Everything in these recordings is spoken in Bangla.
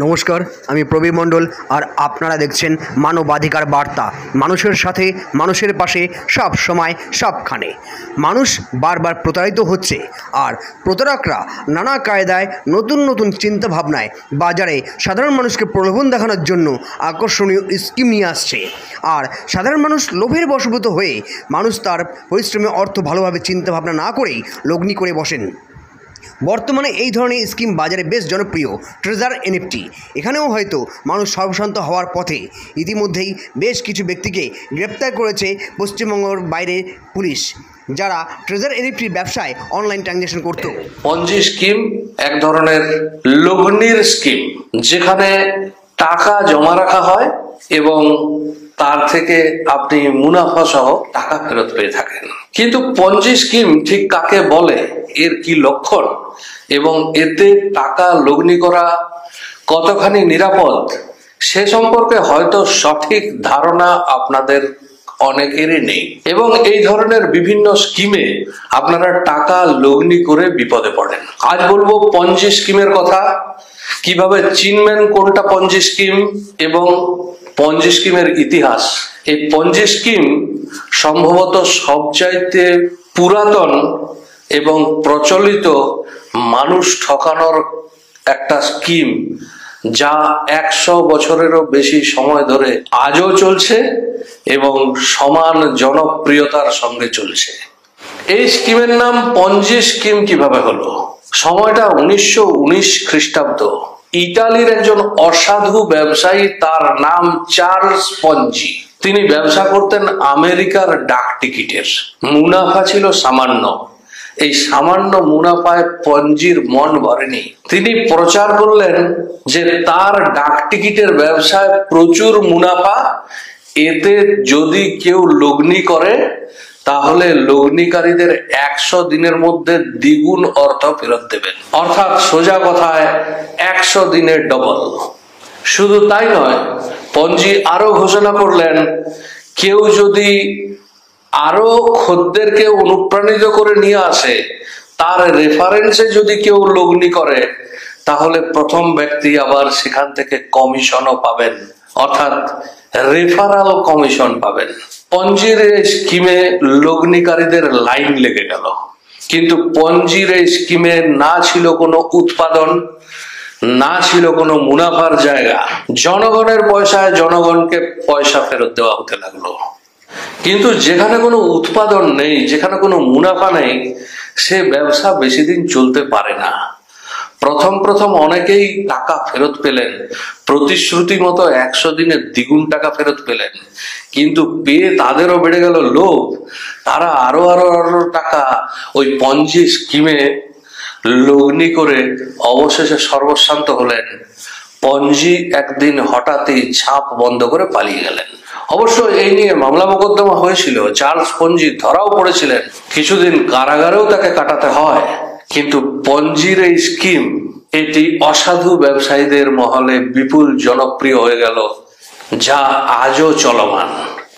নমস্কার, আমি প্রবীর মণ্ডল আর আপনারা দেখছেন মানবাধিকার বার্তা। মানুষের সাথে, মানুষের পাশে, সব সময়, সবখানে। মানুষ বারবার প্রতারিত হচ্ছে, আর প্রতারকরা নানা কায়দায় নতুন নতুন চিন্তাভাবনায় বাজারে সাধারণ মানুষকে প্রলোভন দেখানোর জন্য আকর্ষণীয় স্কিম নিয়ে আসছে। আর সাধারণ মানুষ লোভের বশবর্তী হয়ে মানুষ তার পরিশ্রমে অর্থ ভালোভাবে চিন্তাভাবনা না করেই লগ্নি করে বসেন। বর্তমানে এই ধরনের স্কিম বাজারে বেশ জনপ্রিয়। ট্রেজার এনএফটি, এখানেও হয়তো মানুষ সর্বশান্ত হওয়ার পথে। ইতিমধ্যেই বেশ কিছু ব্যক্তিকে গ্রেপ্তার করেছে পশ্চিমবঙ্গের বাইরে পুলিশ, যারা ট্রেজার এনএফটির ব্যবসায় অনলাইন ট্রানজ্যাকশন করত। পঞ্জি স্কিম এক ধরনের লগ্নির স্কিম, যেখানে টাকা জমা রাখা হয় এবং তার থেকে আপনি মুনাফা সহ টাকা ফেরত পেয়ে থাকেন। কিন্তু পঞ্জি স্কিম ঠিক কাকে বলে, এর কি লক্ষণ এবং এতে টাকা লগ্নি করা কতখানি নিরাপদ, সে সম্পর্কে হয়তো সঠিক ধারণা আপনাদের অনেকেরই নেই। এবং এই ধরনের বিভিন্ন স্কিমে আপনারা টাকা লগ্নি করে বিপদে পড়েন। আজ বলবো পঞ্জি স্কিমের কথা, কিভাবে চিনবেন কোনটা পঞ্জি স্কিম এবং পঞ্জি স্কিমের ইতিহাস। এই পঞ্জি স্কিম সম্ভবত সবচাইতে পুরাতন এবং প্রচলিত মানুষ ঠকানোর একটা স্কিম, যা 100 বছরেরও বেশি সময় ধরে আজও চলছে এবং সমান জনপ্রিয়তার সঙ্গে চলছে। এই স্কিমের নাম পঞ্জি স্কিম কিভাবে হলো? সময়টা 1919 খ্রিস্টাব্দ। ইতালির একজন অসাধু ব্যবসায়ী, তার নাম চার্লস পঞ্জি। তিনি ব্যবসা করতেন আমেরিকার ডাক টিকিটের। মুনাফা ছিল সামান্য। এই সামান্য মুনাফায় পঞ্জির মন ভরেনি। তিনি প্রচার করলেন যে তার ডাক টিকিটের ব্যবসায় প্রচুর মুনাফা, এতে যদি কেউ লগ্নি করে তাহলে লগ্নিকারীদের 100 দিনের মধ্যে দ্বিগুণ অর্থ ফেরত দেবেন। অর্থাৎ সোজা কথায় 100 দিনের ডবল। শুধু তাই নয়, পঞ্জি আরো ঘোষণা করলেন, কেউ যদি আরো খদ্দেরকে অনুপ্রাণিত করে নিয়ে আসে, তার রেফারেন্সে যদি কেউ লগ্নি করে, তাহলে প্রথম ব্যক্তি আবার সেখান থেকে কমিশনও পাবেন, অর্থাৎ রেফারাল কমিশন পাবেন। পঞ্জির এই স্কিমে লগ্নিকারীদের লাইন লেগে গেল। কিন্তু পঞ্জির এই স্কিমে না ছিল কোনো উৎপাদন, না ছিল কোনো মুনাফার জায়গা। জনগণের পয়সায় জনগণকে পয়সা ফেরত দেওয়া হতে লাগলো। কিন্তু যেখানে কোনো উৎপাদন নেই, যেখানে কোনো মুনাফা নেই, সে ব্যবসা বেশি দিন চলতে পারে না। প্রথম অনেকেই টাকা ফেরত পেলেন, প্রতিশ্রুতি মতো 100 দিনে দ্বিগুণ টাকা ফেরত পেলেন। কিন্তু পেয়ে তাদেরও বেড়ে গেল লোভ। তারা আরো টাকা ওই পঞ্জি স্কিমে লগ্নি করে অবশেষে সর্বশান্ত হলেন। পঞ্জি একদিন হঠাৎই ঝাঁপ বন্ধ করে পালিয়ে গেলেন। অবশ্য এই নিয়ে মামলা মোকদ্দমা হয়েছিল, চার্লস পঞ্জি ধরাও পড়েছিলেন, কিছুদিন কারাগারেও তাকে কাটাতে হয়। কিন্তু পঞ্জির এই স্কিম, এটি অসাধু ব্যবসায়ীদের মহলে বিপুল জনপ্রিয় হয়ে গেল, যা আজও চলমান।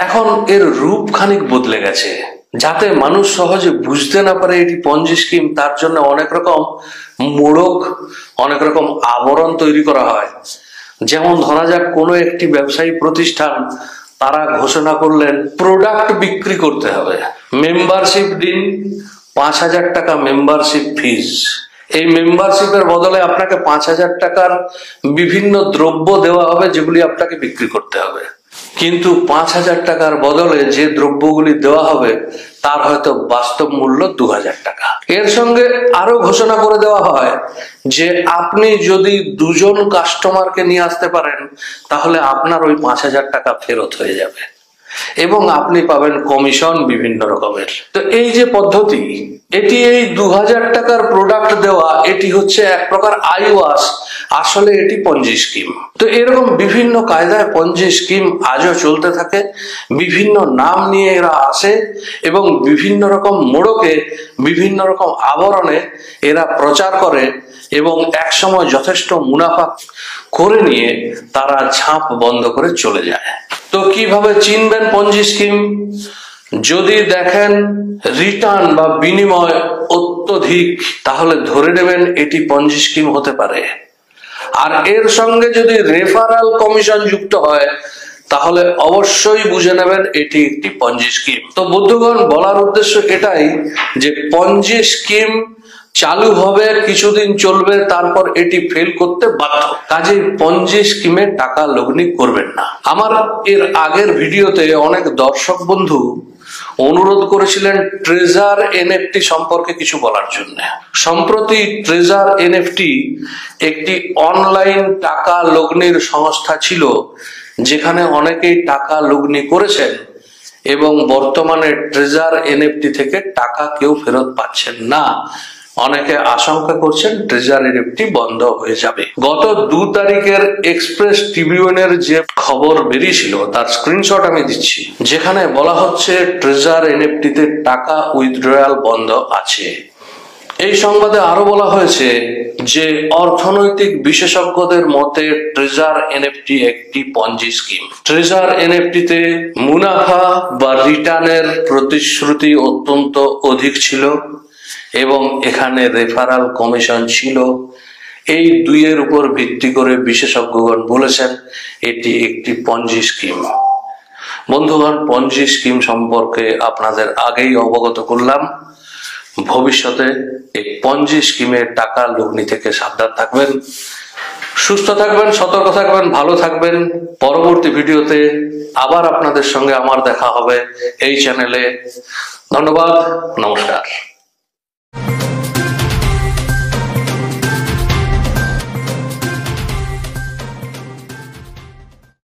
এখন এর রূপ খানিক বদলে গেছে। যাতে মানুষ সহজে বুঝতে না পারে এটি পঞ্জি স্কিম, তার জন্য অনেক রকম মোড়ক, অনেক রকম আবরণ তৈরি করা হয়। যেমন ধরা যাক, কোনো একটি ব্যবসায়ী প্রতিষ্ঠান, তারা ঘোষণা করলেন প্রোডাক্ট বিক্রি করতে হবে, মেম্বারশিপ দিন, 5000 টাকা মেম্বারশিপ ফিজ। এই মেম্বারশিপের বদলে আপনাকে 5000 টাকার বিভিন্ন দ্রব্য দেওয়া হবে, যেগুলি আপনাকে বিক্রি করতে হবে। কিন্তু 5000 টাকার বদলে যে দ্রব্যগুলি দেওয়া হবে তার হয়তো বাস্তব মূল্য 2000 টাকা। এর সঙ্গে আরো ঘোষণা করে দেওয়া হয় যে আপনি যদি 2 জন কাস্টমারকে নিয়ে আসতে পারেন, তাহলে আপনার ওই 5000 টাকা ফেরত হয়ে যাবে এবং আপনি পাবেন কমিশন বিভিন্ন রকমের। তো এই যে পদ্ধতি, এটি এই 2000 টাকার প্রোডাক্ট দেওয়া, এটি হচ্ছে এক প্রকার আই ওয়াশ। আসলে এটি পঞ্জি স্কিম। তো এরকম বিভিন্ন কায়দায় পঞ্জি স্কিম আজও চলতে থাকে। বিভিন্ন নাম নিয়ে এরা আসে এবং বিভিন্ন রকম মোড়কে, বিভিন্ন রকম আবরণে এরা প্রচার করে এবং একসময় যথেষ্ট মুনাফা করে নিয়ে তারা ঝাঁপ বন্ধ করে চলে যায়। তো কিভাবে চিনবেন পঞ্জি স্কিম? যদি দেখেন রিটার্ন বা বিনিময় অত্যধিক, তাহলে ধরে নেবেন এটি পঞ্জি স্কিম হতে পারে। আর এর সঙ্গে যদি রেফারাল কমিশন যুক্ত হয় তাহলে অবশ্যই বুঝে নেবেন এটি একটি পঞ্জি স্কিম। তো বন্ধুগণ, বলার উদ্দেশ্য এটাই যে পঞ্জি স্কিম চালু হবে, কিছুদিন চলবে, তারপর এটি ফেল করতে বাধ্য। কাজেই পঞ্জি স্কিমে টাকা লগ্নি করবেন না। আমার এর আগের ভিডিওতে অনেক দর্শক বন্ধু অনুরোধ করেছিলেন ট্রেজার এনএফটি সম্পর্কে কিছু বলার জন্য। সম্প্রতি ট্রেজার এনএফটি একটি অনলাইন টাকা লগ্নির সংস্থা ছিল, যেখানে অনেকেই টাকা লগ্নি করেছেন এবং বর্তমানে ট্রেজার এনএফটি থেকে টাকা কেউ ফেরত পাচ্ছেন না। অনেকে আশঙ্কা করছেন ট্রেজার এনএফটি বন্ধ হয়ে যাবে। গত 2 তারিখের এক্সপ্রেস ট্রিবিউনের যে খবর বেরিয়েছিল তার স্ক্রিনশট আমি দিচ্ছি, যেখানে বলা হচ্ছে ট্রেজার এনএফটিতে টাকা উইথড্রয়াল বন্ধ আছে। এই সংবাদে আরো বলা হয়েছে যে অর্থনৈতিক বিশেষজ্ঞদের মতে ট্রেজার এনএফটি একটি পঞ্জি স্কিম। ট্রেজার এনএফটিতে মুনাফা বা রিটার্নের প্রতিশ্রুতি অত্যন্ত অধিক ছিল এবং এখানে রেফারাল কমিশন ছিল। এই দুইয়ের উপর ভিত্তি করে বিশেষজ্ঞগণ বলেছেন এটি একটি পঞ্জি স্কিম। বন্ধুগণ, পঞ্জি স্কিম সম্পর্কে আপনাদের আগেই অবগত করলাম। ভবিষ্যতে এই পঞ্জি স্কিমের টাকা লগ্নি থেকে সাবধান থাকবেন, সুস্থ থাকবেন, সতর্ক থাকবেন, ভালো থাকবেন। পরবর্তী ভিডিওতে আবার আপনাদের সঙ্গে আমার দেখা হবে এই চ্যানেলে। ধন্যবাদ, নমস্কার।